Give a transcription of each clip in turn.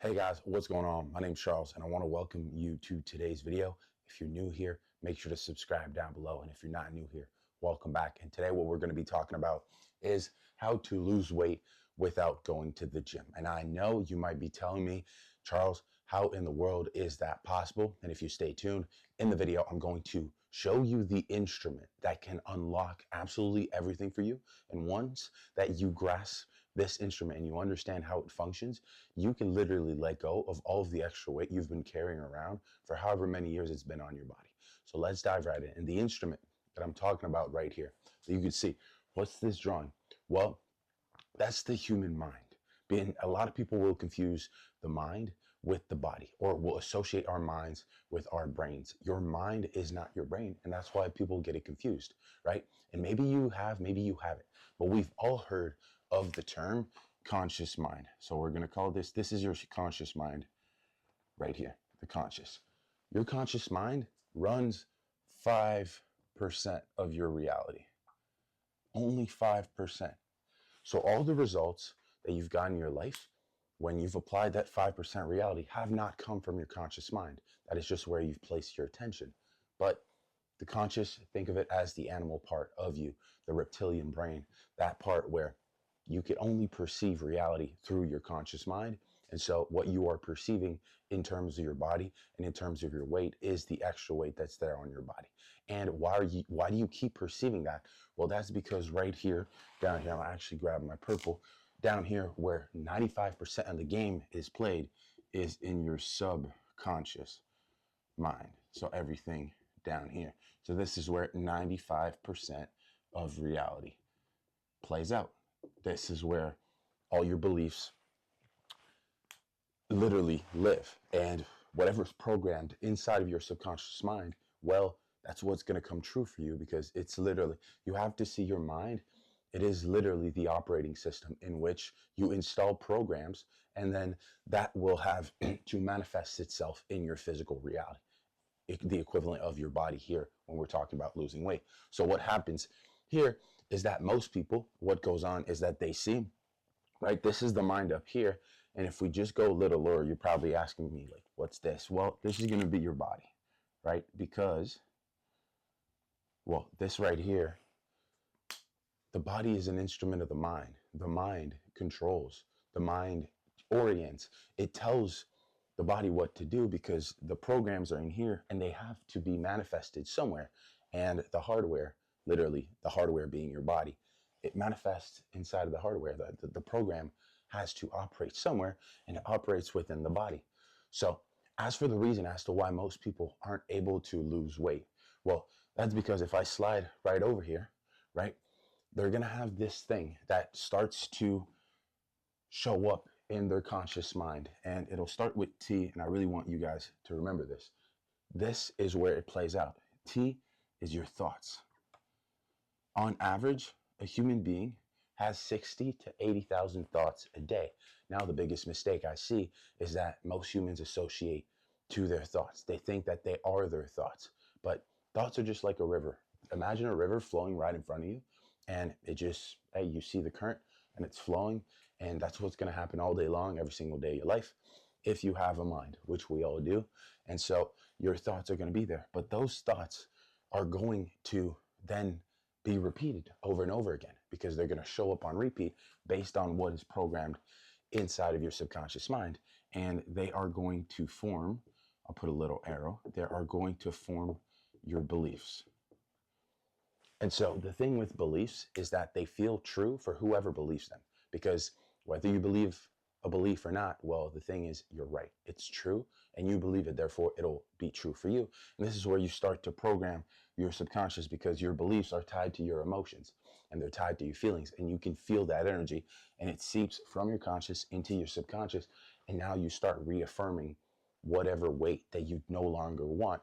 Hey guys, what's going on? My name's Charles and I want to welcome you to today's video. If you're new here, make sure to subscribe down below. And if you're not new here, welcome back. And today what we're going to be talking about is how to lose weight without going to the gym. And I know you might be telling me, Charles, how in the world is that possible? And if you stay tuned in the video, I'm going to show you the instrument that can unlock absolutely everything for you. And once that you grasp this instrument and you understand how it functions, you can literally let go of all of the extra weight you've been carrying around for however many years it's been on your body. So let's dive right in. And the instrument that I'm talking about right here, that you can see, what's this drawing? Well, that's the human mind. A lot of people will confuse the mind with the body, or will associate our minds with our brains. Your mind is not your brain, and that's why people get it confused, right? And maybe you have, maybe you haven't, but we've all heard of the term conscious mind. So we're going to call this is your conscious mind right here, the conscious. Your conscious mind runs 5% of your reality. Only 5%. So all the results that you've got in your life, when you've applied that 5% reality, have not come from your conscious mind. That is just where you've placed your attention. But the conscious, think of it as the animal part of you, the reptilian brain, that part where you can only perceive reality through your conscious mind. And so what you are perceiving in terms of your body and in terms of your weight is the extra weight that's there on your body. And why do you keep perceiving that? Well, that's because right here, down here, I'm actually grabbing my purple, down here where 95% of the game is played is in your subconscious mind. So everything down here. So this is where 95% of reality plays out. This is where all your beliefs literally live, and whatever's programmed inside of your subconscious mind, well, that's what's going to come true for you, because it's literally, you have to see your mind. It is literally the operating system in which you install programs, and then that will have to manifest itself in your physical reality, the equivalent of your body here when we're talking about losing weight. So what happens here is that most people, what goes on is that they see, right, this is the mind up here. And if we just go a little lower, you're probably asking me, like, what's this? Well, this is going to be your body, right? Because, well, this right here, the body is an instrument of the mind. The mind controls, the mind orients. It tells the body what to do because the programs are in here and they have to be manifested somewhere. And the hardware, literally the hardware being your body, it manifests inside of the hardware. The program has to operate somewhere, and it operates within the body. So as for the reason as to why most people aren't able to lose weight, well, that's because if I slide right over here, right, they're going to have this thing that starts to show up in their conscious mind, and it'll start with T. And I really want you guys to remember this. This is where it plays out. T is your thoughts. On average, a human being has 60 to 80,000 thoughts a day. Now, the biggest mistake I see is that most humans associate to their thoughts. They think that they are their thoughts, but thoughts are just like a river. Imagine a river flowing right in front of you, and it just, hey, you see the current and it's flowing, and that's what's going to happen all day long, every single day of your life, if you have a mind, which we all do. And so your thoughts are going to be there, but those thoughts are going to then be repeated over and over again because they're going to show up on repeat based on what is programmed inside of your subconscious mind. And they are going to form, I'll put a little arrow, they are going to form your beliefs. And so the thing with beliefs is that they feel true for whoever believes them, because whether you believe a belief or not, well, the thing is, you're right. It's true and you believe it. Therefore, it'll be true for you. And this is where you start to program your subconscious, because your beliefs are tied to your emotions and they're tied to your feelings, and you can feel that energy and it seeps from your conscious into your subconscious. And now you start reaffirming whatever weight that you no longer want.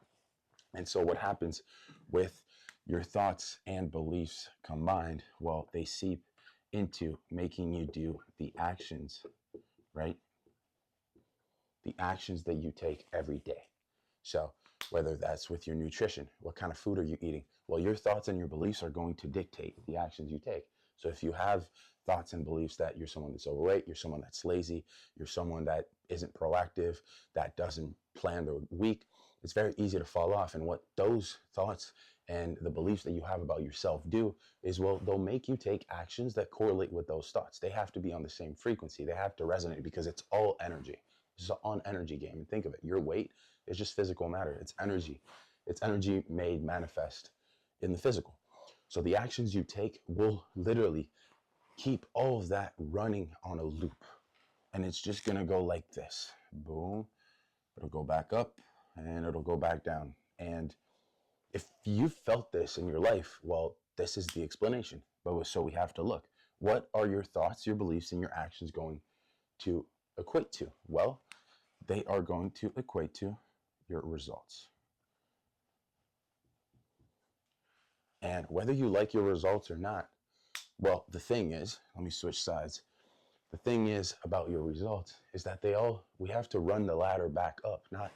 And so what happens with your thoughts and beliefs combined? Well, they seep into making you do the actions, right? The actions that you take every day. So whether that's with your nutrition, what kind of food are you eating? Well, your thoughts and your beliefs are going to dictate the actions you take. So if you have thoughts and beliefs that you're someone that's overweight, you're someone that's lazy, you're someone that isn't proactive, that doesn't plan their week, it's very easy to fall off. And what those thoughts and the beliefs that you have about yourself do is, well, they'll make you take actions that correlate with those thoughts. They have to be on the same frequency. They have to resonate because it's all energy. This is an energy game. And think of it. Your weight is just physical matter. It's energy. It's energy made manifest in the physical. So the actions you take will literally keep all of that running on a loop. And it's just going to go like this. Boom. It'll go back up and it'll go back down. And if you felt this in your life, well, this is the explanation. But so we have to look. What are your thoughts, your beliefs, and your actions going to equate to? Well, they are going to equate to your results. And whether you like your results or not, well, the thing is, let me switch sides. The thing is about your results is that we have to run the ladder back up, not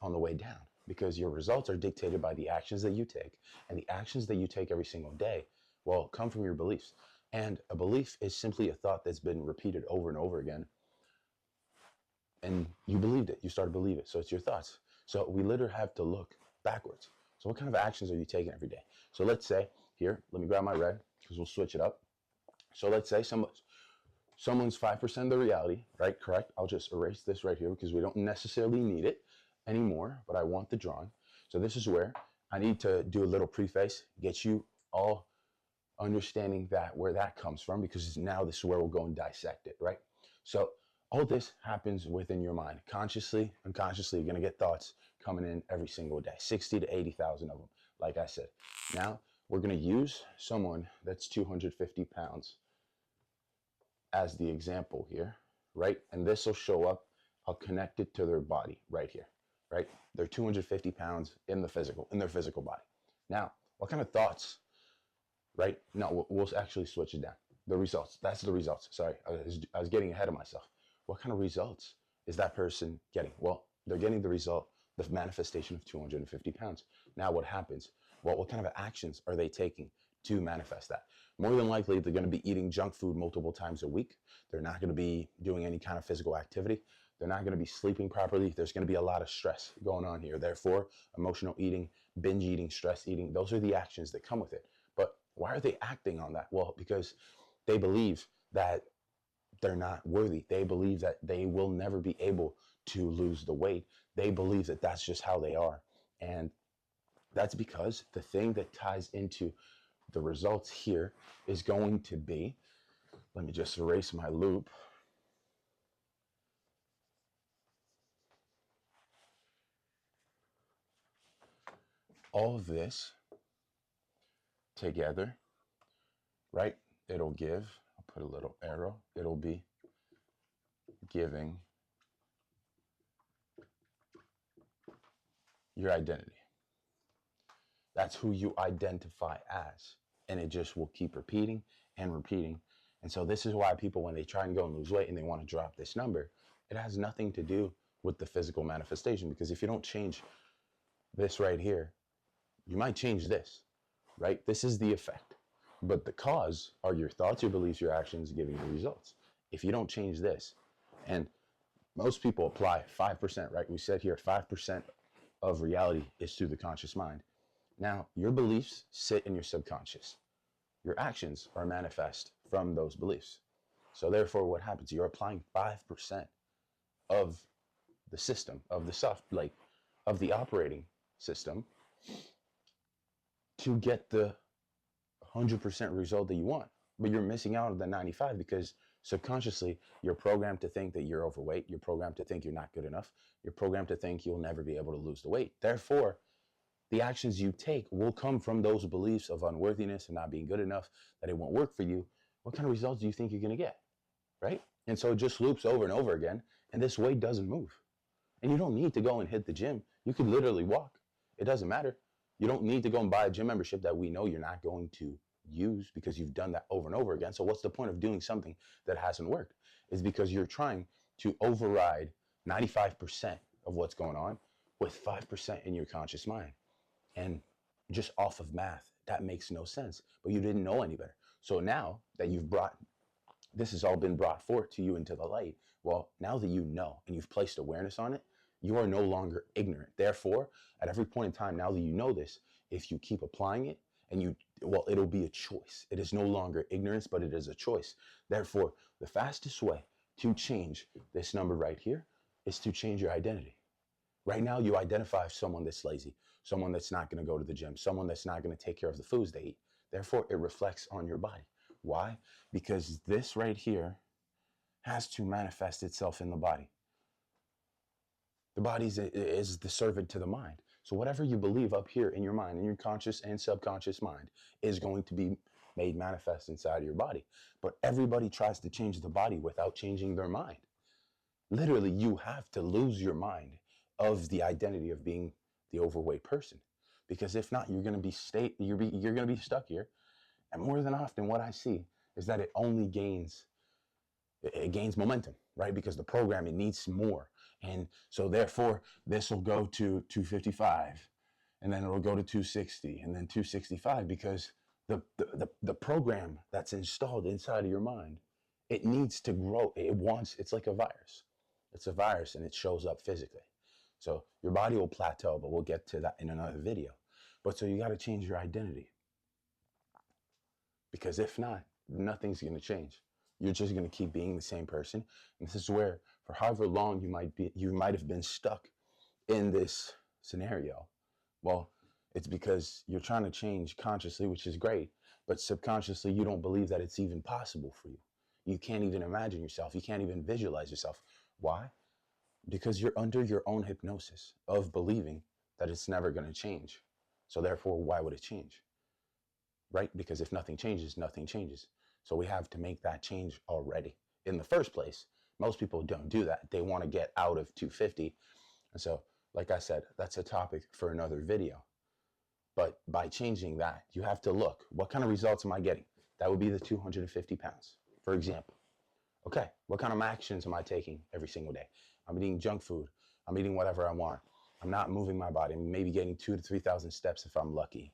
on the way down, because your results are dictated by the actions that you take, and the actions that you take every single day, well, come from your beliefs. And a belief is simply a thought that's been repeated over and over again. And you believed it, you started to believe it. So it's your thoughts. So we literally have to look backwards. So what kind of actions are you taking every day? So let's say, here, let me grab my red, because we'll switch it up. So let's say someone's 5% of the reality, right? Correct. I'll just erase this right here because we don't necessarily need it anymore, but I want the drawing. So this is where I need to do a little preface, get you all understanding that where that comes from, because now this is where we'll go and dissect it, right? So all this happens within your mind. Consciously, unconsciously, you're going to get thoughts coming in every single day, 60 to 80,000 of them, like I said. Now, we're going to use someone that's 250 pounds as the example here, right? And this will show up. I'll connect it to their body right here, right? They're 250 pounds in their physical body. Now, what kind of thoughts, right? No, we'll actually switch it down. The results, that's the results. Sorry, I was getting ahead of myself. What kind of results is that person getting? Well, they're getting the result, the manifestation of 250 pounds. Now what happens? Well, what kind of actions are they taking to manifest that? More than likely, they're going to be eating junk food multiple times a week. They're not going to be doing any kind of physical activity. They're not going to be sleeping properly. There's going to be a lot of stress going on here. Therefore, emotional eating, binge eating, stress eating, those are the actions that come with it. But why are they acting on that? Well, because they believe that they're not worthy. They believe that they will never be able to lose the weight. They believe that that's just how they are. And that's because the thing that ties into the results here is going to be, let me just erase my loop. All of this together, right? It'll give, I'll put a little arrow, it'll be giving your identity. That's who you identify as. And it just will keep repeating and repeating. And so this is why people, when they try and go and lose weight and they want to drop this number, it has nothing to do with the physical manifestation. Because if you don't change this right here, you might change this, right? This is the effect. But the cause are your thoughts, your beliefs, your actions giving you results. If you don't change this, and most people apply 5%, right? We said here 5% of reality is through the conscious mind. Now, your beliefs sit in your subconscious. Your actions are manifest from those beliefs. So therefore, what happens? You're applying 5% of the system, of the of the operating system to get the 100% result that you want. But you're missing out on the 95 because subconsciously, you're programmed to think that you're overweight. You're programmed to think you're not good enough. You're programmed to think you'll never be able to lose the weight. Therefore, the actions you take will come from those beliefs of unworthiness and not being good enough, that it won't work for you. What kind of results do you think you're going to get? Right? And so it just loops over and over again, and this weight doesn't move. And you don't need to go and hit the gym. You could literally walk. It doesn't matter. You don't need to go and buy a gym membership that we know you're not going to use because you've done that over and over again. So what's the point of doing something that hasn't worked? It's because you're trying to override 95% of what's going on with 5% in your conscious mind. And just off of math, that makes no sense. But you didn't know any better. So now that you've brought This has all been brought forth to you into the light. Well, now that you know and you've placed awareness on it, you are no longer ignorant. Therefore, at every point in time, now that you know this, if you keep applying it and well, it'll be a choice. It is no longer ignorance, but it is a choice. Therefore, the fastest way to change this number right here is to change your identity. Right now, you identify as someone that's lazy, someone that's not going to go to the gym, someone that's not going to take care of the foods they eat. Therefore, it reflects on your body. Why? Because this right here has to manifest itself in the body. The body is the servant to the mind. So whatever you believe up here in your mind, in your conscious and subconscious mind, is going to be made manifest inside of your body. But everybody tries to change the body without changing their mind. Literally, you have to lose your mind of the identity of being the overweight person, because if not, you're going to be you're going to be stuck here. And more than often, what I see is that it only gains momentum, right? Because the program, it needs more. And so therefore, this will go to 255, and then it'll go to 260, and then 265, because the program that's installed inside of your mind, it needs to grow. It's like a virus. It's a virus, and it shows up physically. So your body will plateau, but we'll get to that in another video. But so you got to change your identity, because if not, nothing's going to change. You're just going to keep being the same person. And this is where, for however long you might have been stuck in this scenario. Well, it's because you're trying to change consciously, which is great, but subconsciously, you don't believe that it's even possible for you. You can't even imagine yourself. You can't even visualize yourself. Why? Because you're under your own hypnosis of believing that it's never going to change. So therefore, why would it change? Right? Because if nothing changes, nothing changes. So we have to make that change already in the first place. Most people don't do that. They want to get out of 250. And so, like I said, that's a topic for another video. But by changing that, you have to look, what kind of results am I getting? That would be the 250 pounds, for example. Okay, what kind of actions am I taking every single day? I'm eating junk food. I'm eating whatever I want. I'm not moving my body. I'm maybe getting 2,000 to 3,000 steps if I'm lucky.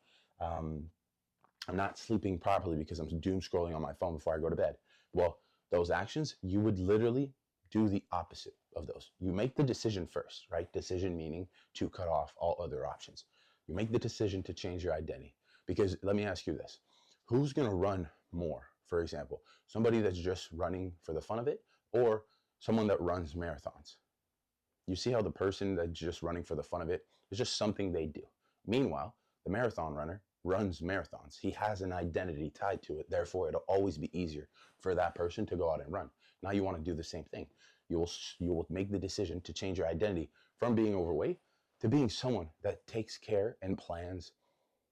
I'm not sleeping properly because I'm doom scrolling on my phone before I go to bed. Well, those actions, you would literally do the opposite of those. You make the decision first, right? Decision meaning to cut off all other options. You make the decision to change your identity. Because let me ask you this. Who's going to run more, for example? Somebody that's just running for the fun of it, or someone that runs marathons? You see how the person that's just running for the fun of it is just something they do. Meanwhile, the marathon runner runs marathons. He has an identity tied to it. Therefore, it'll always be easier for that person to go out and run. Now you want to do the same thing. You will make the decision to change your identity from being overweight to being someone that takes care and plans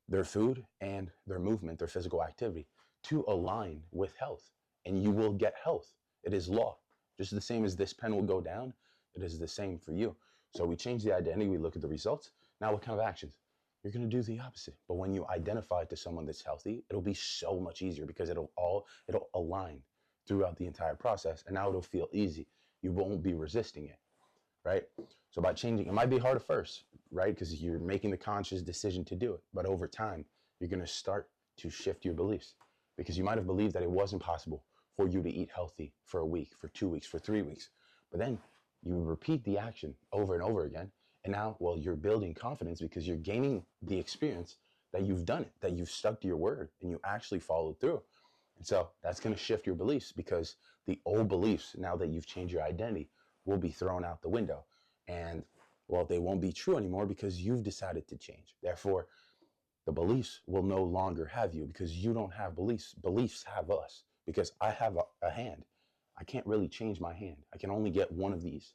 their food and their movement, their physical activity, to align with health. And you will get health. It is law. Just the same as this pen will go down, it is the same for you. So we change the identity, we look at the results. Now what kind of actions? You're going to do the opposite. But when you identify to someone that's healthy, it'll be so much easier because it'll align throughout the entire process. And now it'll feel easy. You won't be resisting it, right? So by changing, it might be hard at first, right? Because you're making the conscious decision to do it. But over time, you're going to start to shift your beliefs, because you might have believed that it wasn't possible for you to eat healthy for a week, for 2 weeks, for 3 weeks. But then you repeat the action over and over again. And now, well, you're building confidence because you're gaining the experience that you've done it, that you've stuck to your word and you actually followed through. And so that's going to shift your beliefs, because the old beliefs, now that you've changed your identity, will be thrown out the window. And, well, they won't be true anymore because you've decided to change. Therefore, the beliefs will no longer have you because you don't have beliefs. Beliefs have us, because I have a hand. I can't really change my hand. I can only get one of these.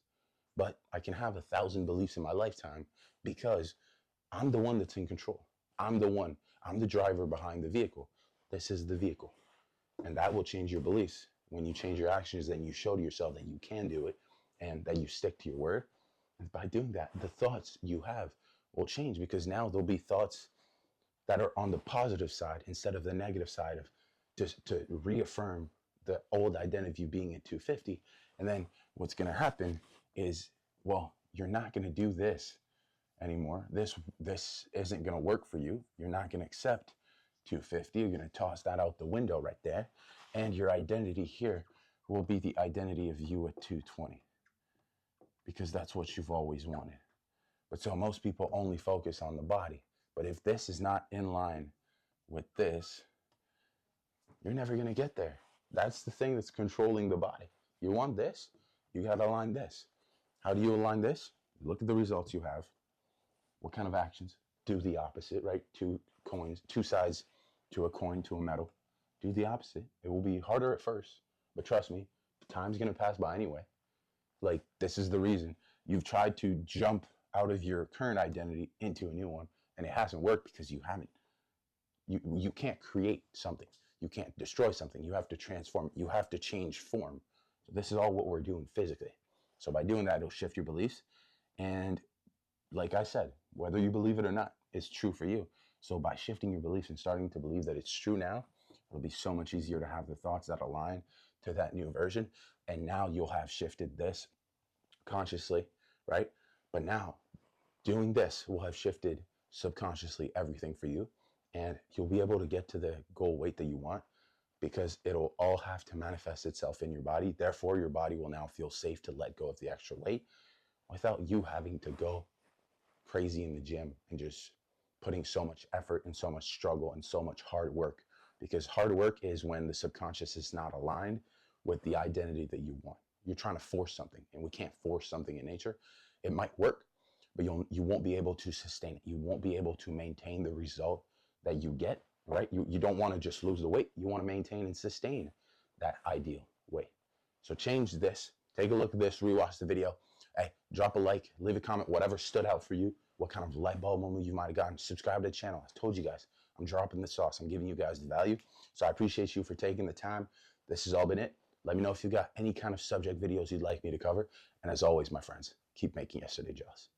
But I can have 1,000 beliefs in my lifetime because I'm the one that's in control. I'm the driver behind the vehicle. This is the vehicle. And that will change your beliefs. When you change your actions, then you show to yourself that you can do it and that you stick to your word. And by doing that, the thoughts you have will change, because now there'll be thoughts that are on the positive side instead of the negative side, of just to reaffirm the old identity of you being at 250. And then what's going to happen is, well, you're not going to do this anymore. This isn't going to work for you. You're not going to accept 250. You're going to toss that out the window right there. And your identity here will be the identity of you at 220, because that's what you've always wanted. But so most people only focus on the body. But if this is not in line with this, you're never going to get there. That's the thing that's controlling the body. You want this, you got to align this. How do you align this? Look at the results you have. What kind of actions? Do the opposite, right? Two coins, two sides to a coin, to a medal. Do the opposite. It will be harder at first, but trust me, time's going to pass by anyway. Like, this is the reason. You've tried to jump out of your current identity into a new one, and it hasn't worked because you haven't. You can't create something. You can't destroy something. You have to transform it. You have to change form. So this is all what we're doing physically. So by doing that, it'll shift your beliefs. And like I said, whether you believe it or not, it's true for you. So by shifting your beliefs and starting to believe that it's true now, it'll be so much easier to have the thoughts that align to that new version. And now you'll have shifted this consciously, right? But now doing this will have shifted subconsciously everything for you. And you'll be able to get to the goal weight that you want, because it'll all have to manifest itself in your body. Therefore, your body will now feel safe to let go of the extra weight without you having to go crazy in the gym and just putting so much effort and so much struggle and so much hard work. Because hard work is when the subconscious is not aligned with the identity that you want. You're trying to force something, and we can't force something in nature. It might work, but you won't be able to sustain it. You won't be able to maintain the result that you get, right? You don't want to just lose the weight. You want to maintain and sustain that ideal weight. So change this. Take a look at this. Rewatch the video. Hey, drop a like, leave a comment, whatever stood out for you, what kind of light bulb moment you might have gotten. Subscribe to the channel. I told you guys, I'm dropping the sauce. I'm giving you guys the value. So I appreciate you for taking the time. This has all been it. Let me know if you got any kind of subject videos you'd like me to cover. And as always, my friends, keep making yesterday jealous.